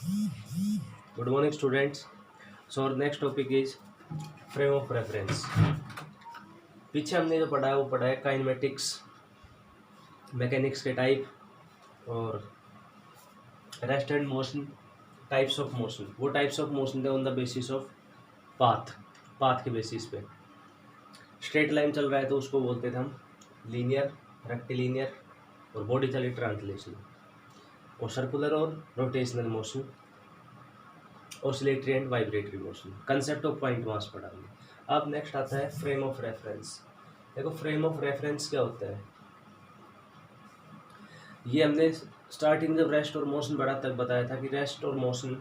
Good morning, students. So our next topic is frame of reference. पीछे हमने जो पढ़ा है वो पढ़ा है काइनेमेटिक्स, मैकेनिक्स के टाइप और rest and motion, types of motion. वो टाइप्स ऑफ मोशन थे on the basis of path के बेसिस पे. स्ट्रेट लाइन चल रहा है तो उसको बोलते थे हम लीनियर, रेक्टिलीनियर, और बॉडी चली ट्रांसलेशन, और सर्कुलर और rotational motion, oscillatory and vibratory motion. Concept of point mass पढ़ा हमने. अब नेक्स्ट आता है फ्रेम ऑफ रेफरेंस. देखो फ्रेम ऑफ रेफरेंस क्या होता है. ये हमने स्टार्टिंग जब रेस्ट और मोशन पढ़ा तक बताया था कि रेस्ट और मोशन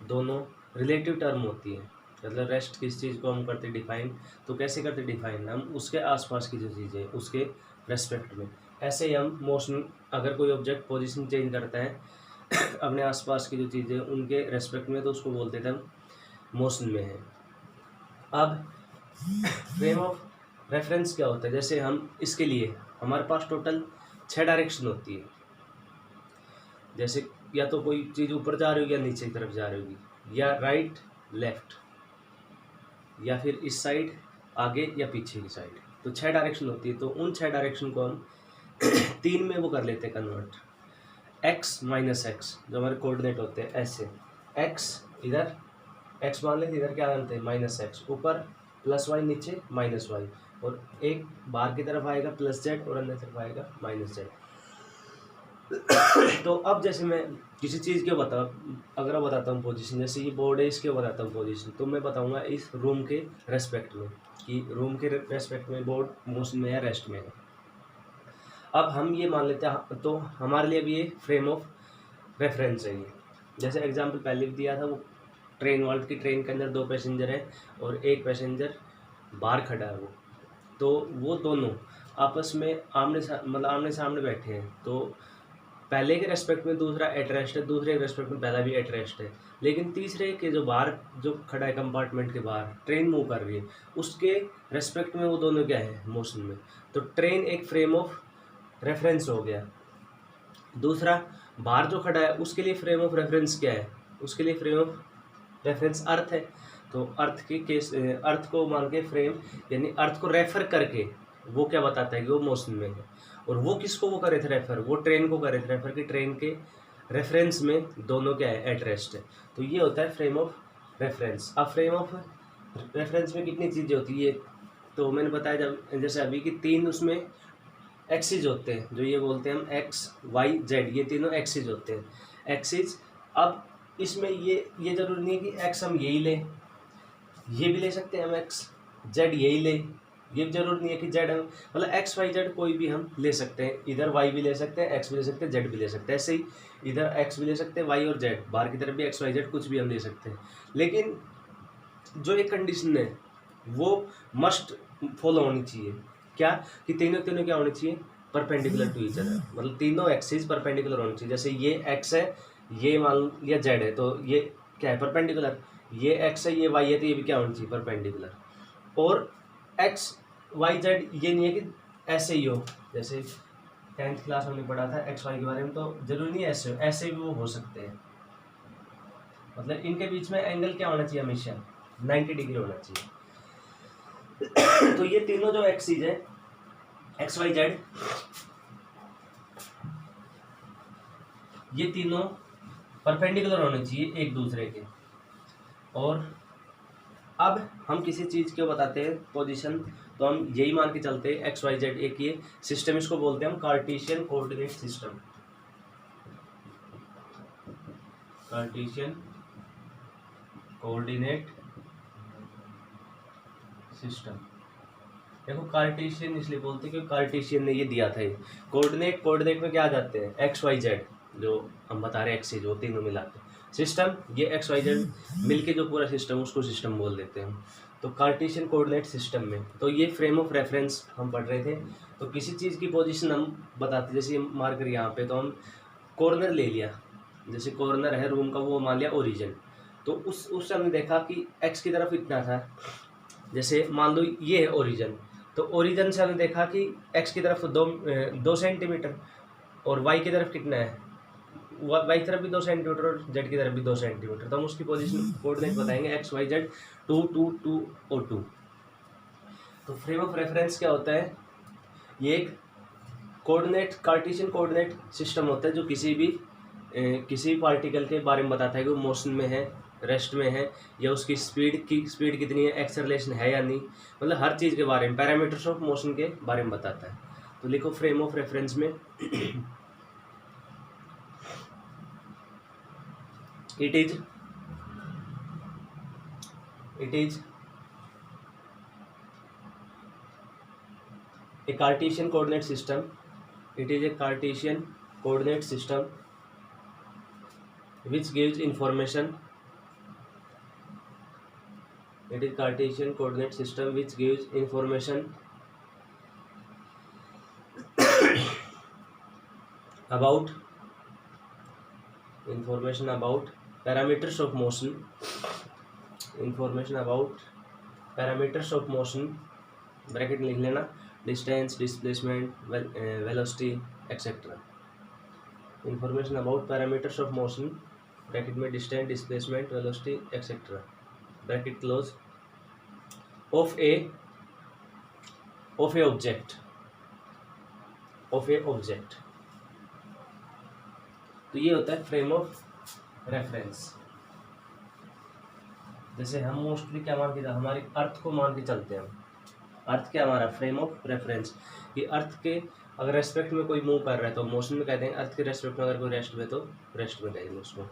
दोनों रिलेटिव टर्म होती है. मतलब रेस्ट किस चीज़ को हम करते डिफाइन, तो कैसे करते डिफाइन, हम उसके आसपास की जो चीज़ें उसके रेस्पेक्ट में. ऐसे ही हम मोशन, अगर कोई ऑब्जेक्ट पोजीशन चेंज करता है अपने आसपास की जो चीज़ें उनके रेस्पेक्ट में, तो उसको बोलते थे हम मोशन में है. अब फ्रेम ऑफ रेफरेंस क्या होता है. जैसे हम इसके लिए हमारे पास टोटल 6 डायरेक्शन होती है. जैसे या तो कोई चीज़ ऊपर जा रही होगी या नीचे की तरफ जा रही होगी, या राइट लेफ्ट, या फिर इस साइड आगे या पीछे की साइड. तो 6 डायरेक्शन होती है. तो उन 6 डायरेक्शन को हम 3 में वो कर लेते हैं कन्वर्ट. x माइनस एक्स जो हमारे कोऑर्डिनेट होते हैं ऐसे, x इधर x मान लेते, इधर क्या मानते हैं माइनस एक्स, ऊपर प्लस वाई, नीचे माइनस वाई, और एक बाहर की तरफ आएगा प्लस जेड और अंदर तरफ आएगा माइनस जेड. तो अब जैसे मैं किसी चीज़ के अगर बताता हूँ पोजीशन, जैसे ये बोर्ड है इसके बताता हूँ पोजीशन, तो मैं बताऊँगा इस रूम के रेस्पेक्ट में कि रूम के रेस्पेक्ट में बोर्ड मोशन में है, रेस्ट में है. अब हम ये मान लेते हैं, तो हमारे लिए भी ये फ्रेम ऑफ रेफरेंस है. ये जैसे एग्जांपल पहले भी दिया था, वो ट्रेन वाल्व की ट्रेन के अंदर 2 पैसेंजर हैं और एक पैसेंजर बाहर खड़ा है. तो वो दोनों आपस में आमने सामने बैठे हैं. तो पहले के रेस्पेक्ट में दूसरा एट रेस्ट है, दूसरे के रेस्पेक्ट में पहला भी एट रेस्ट है. लेकिन तीसरे के जो बाहर जो खड़ा है कंपार्टमेंट के बाहर, ट्रेन मूव कर रही है, उसके रेस्पेक्ट में वो दोनों क्या है मोशन में. तो ट्रेन एक फ्रेम ऑफ रेफरेंस हो गया. दूसरा बाहर जो खड़ा है उसके लिए फ्रेम ऑफ रेफरेंस क्या है, उसके लिए फ्रेम ऑफ रेफरेंस अर्थ है. तो अर्थ के केस, अर्थ को मान के फ्रेम, यानी अर्थ को रेफर करके वो क्या बताता है कि वो मोशन में है. और वो किसको वो करे थे रेफर, वो ट्रेन को करे थे रेफर कि ट्रेन के रेफरेंस में दोनों क्या है एट रेस्ट है. तो ये होता है फ्रेम ऑफ रेफरेंस. अब फ्रेम ऑफ रेफरेंस में कितनी चीज़ें होती है, तो मैंने बताया जब जैसे अभी कि 3 उसमें एक्सिस होते हैं, जो ये बोलते हैं हम एक्स वाई जेड, ये तीनों एक्सिस होते हैं. एक्सिस. अब इसमें ये जरूरी नहीं है कि एक्स हम यही लें, ये भी ले सकते हैं हम एक्स, जेड यही ले, ये जरूर नहीं है कि जेड हम, मतलब एक्स वाई जेड कोई भी हम ले सकते हैं. इधर वाई भी ले सकते हैं, एक्स भी ले सकते हैं, जेड भी ले सकते हैं. ऐसे ही इधर एक्स भी ले सकते हैं, वाई और जेड, बाहर की तरफ भी एक्स वाई जेड कुछ भी हम ले सकते हैं. लेकिन जो एक कंडीशन है वो मस्ट फॉलो होनी चाहिए. क्या कि तीनों क्या होनी चाहिए परपेंडिकुलर टू ईच अदर. मतलब तीनों एक्सिस परपेंडिकुलर होनी चाहिए. जैसे ये एक्स है, ये मान लिया जेड है, तो ये क्या है परपेंडिकुलर. ये एक्स है, ये वाई है, तो ये भी क्या होनी चाहिए परपेंडिकुलर. और एक्स वाई जेड ये नहीं है कि ऐसे ही हो. जैसे 10th क्लास हमने पढ़ा था एक्स वाई के बारे में, तो जरूरी नहीं ऐसे हो, ऐसे भी वो हो सकते हैं. मतलब इनके बीच में एंगल क्या होना चाहिए हमेशा 90 डिग्री होना चाहिए. तो ये तीनों जो एक्सिस है एक्स वाई जेड, ये तीनों परपेंडिकुलर होने चाहिए एक दूसरे के. और अब हम किसी चीज़ को बताते हैं पोजीशन, तो हम यही मान के चलते हैं एक्स वाई जेड एक ये सिस्टम, इसको बोलते हैं हम Cartesian coordinate system. Cartesian coordinate system. देखो कार्टेशियन इसलिए बोलते हैं क्योंकि कार्टेशियन ने ये दिया था. ये कोऑर्डिनेट में क्या आ जाते हैं एक्स वाई जेड, जो हम बता रहे हैं एक्सिस, जो तीनों मिलाते हैं. सिस्टम ये एक्स वाई जेड मिलके जो पूरा सिस्टम, उसको सिस्टम बोल देते हैं. तो कार्टेशियन कोऑर्डिनेट सिस्टम में तो ये फ्रेम ऑफ रेफरेंस हम पढ़ रहे थे. तो किसी चीज़ की पोजीशन हम बताते, जैसे मार्कर यहाँ पे, तो हम कॉर्नर ले लिया, जैसे कॉर्नर है रूम का, वो मान लिया ओरिजिन. तो उससे हमने देखा कि एक्स की तरफ इतना था. जैसे मान लो ये है ओरिजिन, तो ओरिजिन से हमने देखा कि एक्स की तरफ 2 सेंटीमीटर और वाई की तरफ कितना है वाई की तरफ भी 2 सेंटीमीटर और जेड की तरफ भी 2 सेंटीमीटर, तो हम उसकी पोजीशन कोऑर्डिनेट बताएंगे एक्स वाई जेड 2 2 2 और 2। तो फ्रेम ऑफ रेफरेंस क्या होता है? ये एक कोऑर्डिनेट कार्टेशियन कोऑर्डिनेट सिस्टम होता है जो किसी पार्टिकल के बारे में बताता है कि वो मोशन में है, रेस्ट में है, या उसकी स्पीड कितनी है, एक्सेलरेशन है या नहीं, मतलब हर चीज़ के बारे में, पैरामीटर्स ऑफ मोशन के बारे में बताता है। तो लिखो फ्रेम ऑफ रेफरेंस में it is a Cartesian coordinate system. It is a Cartesian coordinate system which gives information. It is Cartesian coordinate system which gives information about parameters of motion. Information about parameters of motion, bracket में लिख लेना, distance, displacement, velocity etcetera. Information about parameters of motion, bracket में distance, displacement, velocity etcetera, bracket close, of a object. तो ये होता है frame of reference. जैसे हम मोस्टली क्या मान के, हमारी अर्थ को मान के चलते हैं। अर्थ क्या हमारा फ्रेम ऑफ रेफरेंस, कि अर्थ के अगर रेस्पेक्ट में कोई मूव कर रहा है तो मोशन में कहते हैं, अर्थ के रेस्पेक्ट में अगर कोई रेस्ट में तो रेस्ट में कहेंगे उसको।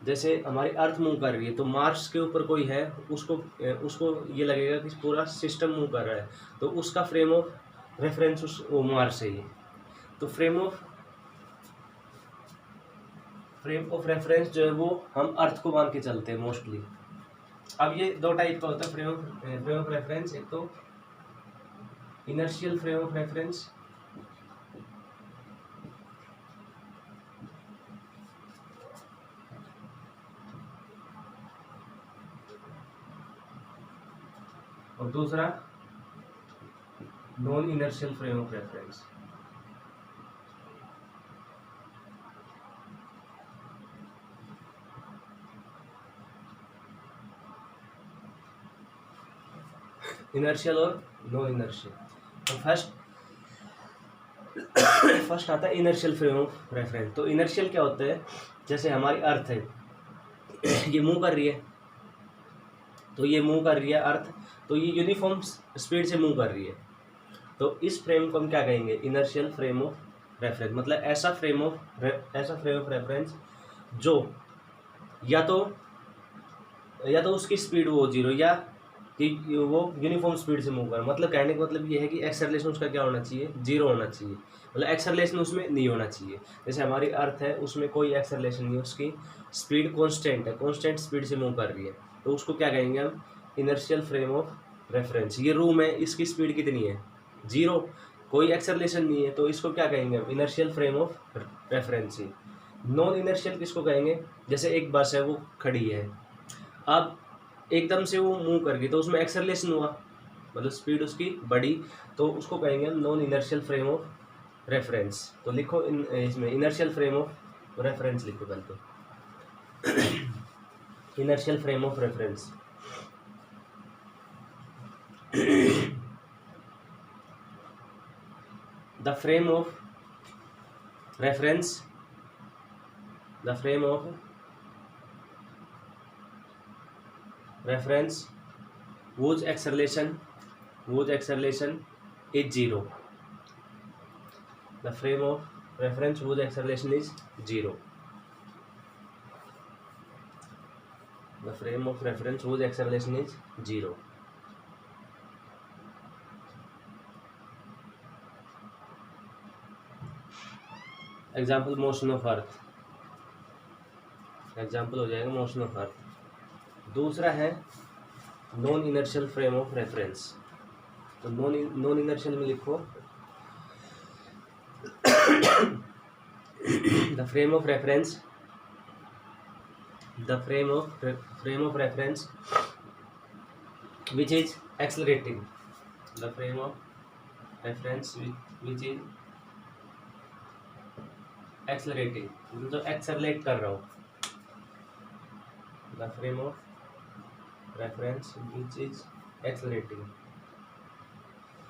जैसे हमारी अर्थ मूव कर रही है तो मार्स के ऊपर कोई है, उसको ये लगेगा कि पूरा सिस्टम मूव कर रहा है, तो उसका फ्रेम ऑफ रेफरेंस वो मार्स है। ये तो फ्रेम ऑफ रेफरेंस जो है वो हम अर्थ को मान के चलते हैं मोस्टली। अब ये दो टाइप का होता है फ्रेम ऑफ रेफरेंस, एक तो इनर्शियल फ्रेम ऑफ रेफरेंस, और दूसरा non inertial frame of reference. Inertial और नॉन इनर्शियल। तो फर्स्ट आता है इनर्शियल फ्रेम ऑफ रेफरेंस। तो इनर्शियल क्या होता है? जैसे हमारी अर्थ है, ये मूव कर रही है, तो ये मूव कर रही है अर्थ, तो ये यूनिफॉर्म स्पीड से मूव कर रही है, तो इस फ्रेम को हम क्या कहेंगे? Inertial frame of reference. मतलब ऐसा फ्रेम ऑफ रेफरेंस जो या तो उसकी स्पीड वो जीरो, या कि वो यूनिफॉर्म स्पीड से मूव कर। मतलब कहने का मतलब ये है कि एक्सेलरेशन उसका क्या होना चाहिए? जीरो होना चाहिए, मतलब एक्सेलरेशन उसमें नहीं होना चाहिए। जैसे हमारी अर्थ है, उसमें कोई एक्सेलरेशन नहीं है, उसकी स्पीड कांस्टेंट है, कांस्टेंट स्पीड से मूव कर रही है, तो उसको क्या कहेंगे हम? Inertial frame of reference. ये रूम है, इसकी स्पीड कितनी है? जीरो, कोई एक्सेलरेशन नहीं है, तो इसको क्या कहेंगे हम? Inertial frame of reference. Non inertial किसको कहेंगे? जैसे एक बस है, वो खड़ी है, अब एकदम से वो मूव कर गई, तो उसमें एक्सेलरेशन हुआ, मतलब स्पीड उसकी बढ़ी, तो उसको कहेंगे हम non inertial frame of reference. तो लिखो इसमें इनर्शियल फ्रेम ऑफ रेफरेंस लिखो पहले तो inertial frame of reference. The frame of reference whose acceleration is zero. The frame of reference whose acceleration is zero. The frame of reference whose acceleration is zero. Example motion of earth. Example हो जाएगा motion of earth. दूसरा है non inertial frame of reference. तो non inertial में लिखो the frame of reference which is accelerating. The frame of reference which is accelerating, मतलब जो accelerate कर रहा हो, the frame of reference which is accelerating.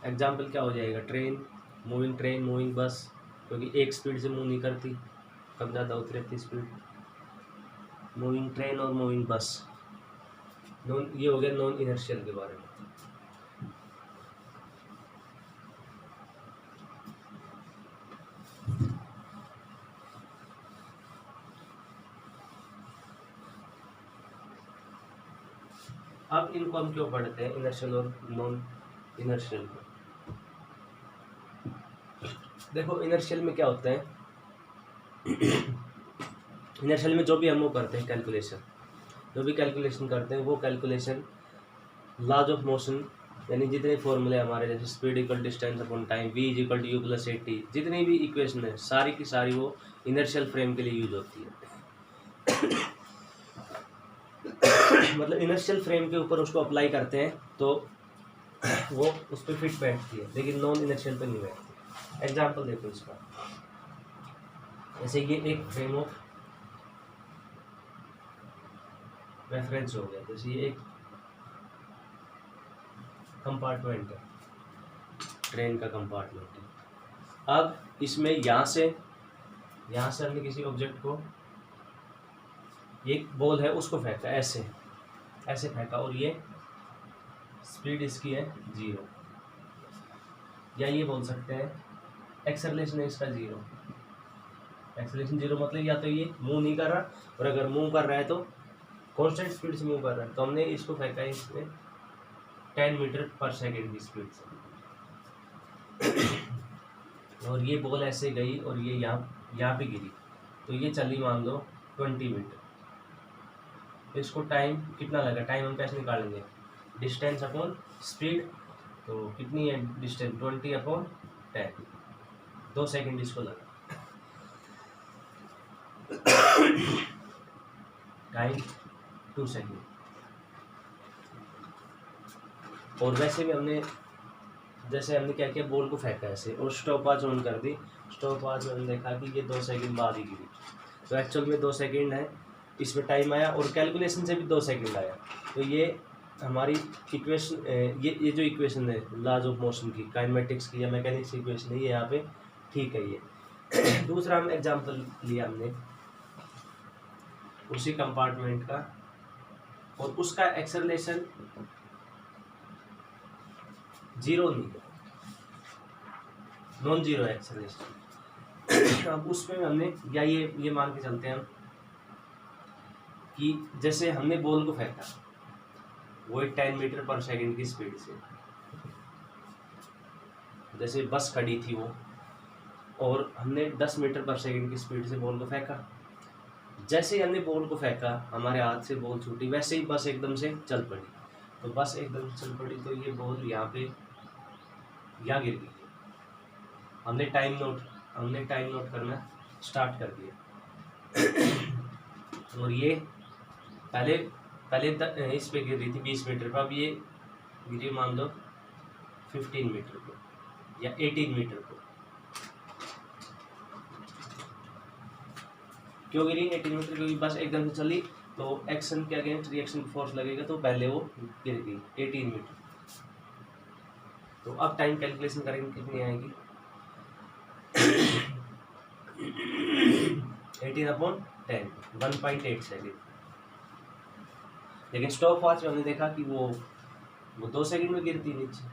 Example क्या हो जाएगा, ट्रेन, मूविंग बस, क्योंकि एक स्पीड से मूव नहीं करती, कम ज़्यादा होती रहती स्पीड। मूविंग ट्रेन और मूविंग बस, ये हो गया नॉन इनर्शियल के बारे में। अब इनको हम क्यों पढ़ते हैं, इनर्शियल और नॉन इनर्शियल को। देखो इनर्शियल में क्या होता है, इनर्शियल में जो भी हम वो करते हैं कैलकुलेशन, जो भी कैलकुलेशन करते हैं वो कैलकुलेशन लॉज ऑफ मोशन, यानी जितने फॉर्मूले हमारे जैसे speed equal distance upon time, v is equal to u plus a t, जितनी भी इक्वेशन है सारी की सारी वो इनर्शियल फ्रेम के लिए यूज होती है। मतलब इनर्शियल फ्रेम के ऊपर उसको अप्लाई करते हैं तो वो उस पर फिट बैठती है, लेकिन नॉन इनर्शियल पे नहीं बैठती। एग्जाम्पल देखो इसका, जैसे ये एक फ्रेम ऑफ रेफरेंस हो गया, जैसे ये एक कंपार्टमेंट है, ट्रेन का कंपार्टमेंट है। अब इसमें यहाँ से हमने किसी ऑब्जेक्ट को, एक बॉल है उसको फेंका, ऐसे फेंका, और ये स्पीड इसकी है 0, या ये बोल सकते हैं एक्सेलरेशन है इसका 0। एक्सेलरेशन 0 मतलब या तो ये मूव नहीं कर रहा, और अगर मूव कर रहा है तो कांस्टेंट स्पीड से मूव कर रहा है। तो हमने इसको फेंका है इसमें 10 मीटर पर सेकेंड की स्पीड से, और ये बॉल ऐसे गई और ये यहाँ पे गिरी, तो ये चली मान लो 20 मीटर। तो इसको टाइम कितना लगा, टाइम हम कैसे निकालेंगे, डिस्टेंस अपॉन स्पीड, तो कितनी है डिस्टेंस, 20 अपॉन 10, 2 सेकेंड इसको लगा, टाइम 2 सेकेंड। और वैसे भी हमने क्या किया, बॉल को फेंका ऐसे और स्टॉप वॉच ऑन कर दी, स्टॉप वॉच में हमने देखा कि ये 2 सेकेंड बाद ही गिरी, तो एक्चुअल में 2 सेकेंड है, इसमें टाइम आया और कैलकुलेशन से भी 2 सेकेंड आया। तो ये हमारी इक्वेशन, ये जो इक्वेशन है लॉज ऑफ मोशन की, काइनेमेटिक्स की या मैकेनिक्स की इक्वेशन है, ये यहाँ पे ठीक है ये। दूसरा हम एग्जांपल लिया हमने उसी कंपार्टमेंट का, और उसका एक्सेलरेशन 0 नहीं, नॉन जीरो एक्सेलरेशन। अब उसमें हमने, या ये मान के चलते हैं हम कि जैसे हमने बॉल को फेंका वो 10 मीटर पर सेकंड की स्पीड से, जैसे बस खड़ी थी वो, और हमने 10 मीटर पर सेकंड की स्पीड से बॉल को फेंका। जैसे ही हमने बॉल को फेंका हमारे हाथ से बॉल छूटी, वैसे ही बस एकदम से चल पड़ी। तो बस एकदम से चल पड़ी तो ये बॉल यहाँ गिर गई। हमने टाइम नोट करना स्टार्ट कर दिया। और ये पहले इस पे गिर रही थी 20 मीटर पर, अब ये गिरी मान लो 15 मीटर को या 18 मीटर को। क्यों गिरी 18 मीटर? क्योंकि बस एकदम से चली तो एक्शन के अगेंस्ट रिएक्शन फोर्स लगेगा, तो पहले वो गिर गई 18 मीटर। तो अब टाइम कैलकुलेशन करेंगे कितनी आएगी 18/10, 1.8 सेकेंड। लेकिन स्टॉप वॉच में हमने देखा कि वो 2 सेकेंड में गिरती नीचे।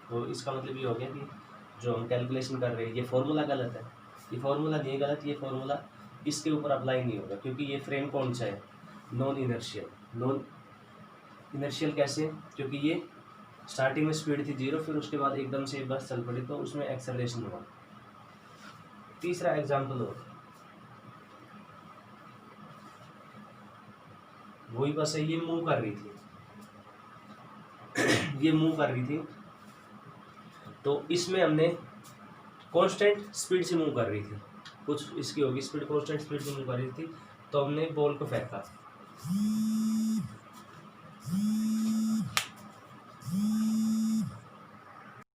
तो इसका मतलब ये हो गया कि जो हम कैलकुलेशन कर रहे हैं ये फॉर्मूला गलत है। ये फॉर्मूला नहीं गलत, ये फॉर्मूला इसके ऊपर अप्लाई नहीं होगा, क्योंकि ये फ्रेम कौन सा है, नॉन इनर्शियल कैसे? क्योंकि ये स्टार्टिंग में स्पीड थी 0, फिर उसके बाद एकदम से बस चल पड़ी तो उसमें एक्सेलरेशन हुआ। तीसरा एग्जाम्पल हो, वही बस है, ये मूव कर रही थी, तो इसमें हमने कांस्टेंट स्पीड से मूव कर रही थी, कुछ इसकी होगी स्पीड, कांस्टेंट स्पीड से मूव कर रही थी। तो हमने बॉल को फेंका,